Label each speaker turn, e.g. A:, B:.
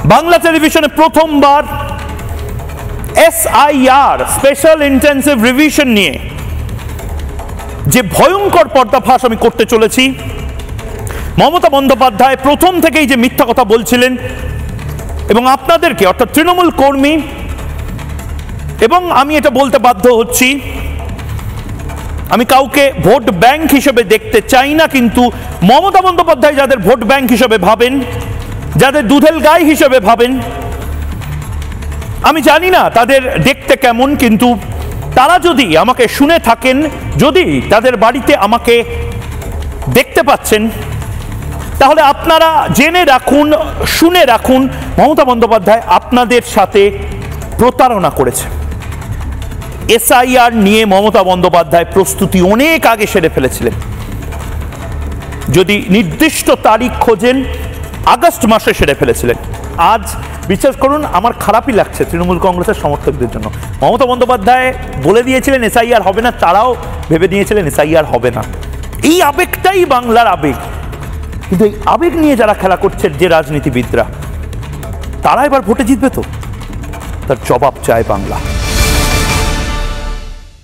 A: বাংলা টেলিভিশনে প্রথমবার SIR special intensive revision নিয়ে যে ভয়ঙ্কর পর্দাফাঁস আমি করতে চলেছি, মমতা বন্দ্যোপাধ্যায় প্রথম থেকেই যে মিথ্যা কথা বলছিলেন এবং আপনাদেরকে অর্থাৎ তৃণমূল কর্মী, এবং আমি এটা বলতে বাধ্য হচ্ছি, আমি কাউকে ভোট ব্যাংক হিসেবে দেখতে চাই না, কিন্তু মমতা বন্দ্যোপাধ্যায় যাদের ভোট ব্যাংক হিসেবে ভাবেন, যাদের দুধেল গাই হিসেবে ভাবেন, আমি জানি না তাদের দেখতে কেমন, কিন্তু তারা যদি আমাকে শুনে থাকেন, যদি তাদের বাড়িতে আমাকে দেখতে পাচ্ছেন, তাহলে আপনারা জেনে রাখুন, শুনে রাখুন, মমতা বন্দ্যোপাধ্যায় আপনাদের সাথে প্রতারণা করেছে। SIR নিয়ে মমতা বন্দ্যোপাধ্যায় প্রস্তুতি অনেক আগে সেরে ফেলেছিলেন। যদি নির্দিষ্ট তারিখ খোঁজেন, আগস্ট মাসে সেরে ফেলেছিলেন। আজ বিশ্বাস করুন আমার খারাপই লাগছে তৃণমূল কংগ্রেসের সমর্থকদের জন্য। মমতা বন্দ্যোপাধ্যায় বলে দিয়েছিলেন SIR হবে না, তারাও ভেবে নিয়েছিলেন SIR হবে না। এই আবেগটাই বাংলার আবেগ, কিন্তু এই আবেগ নিয়ে যারা খেলা করছে, যে রাজনীতিবিদরা, তারা এবার ভোটে জিতবে তো, তার জবাব চায় বাংলা।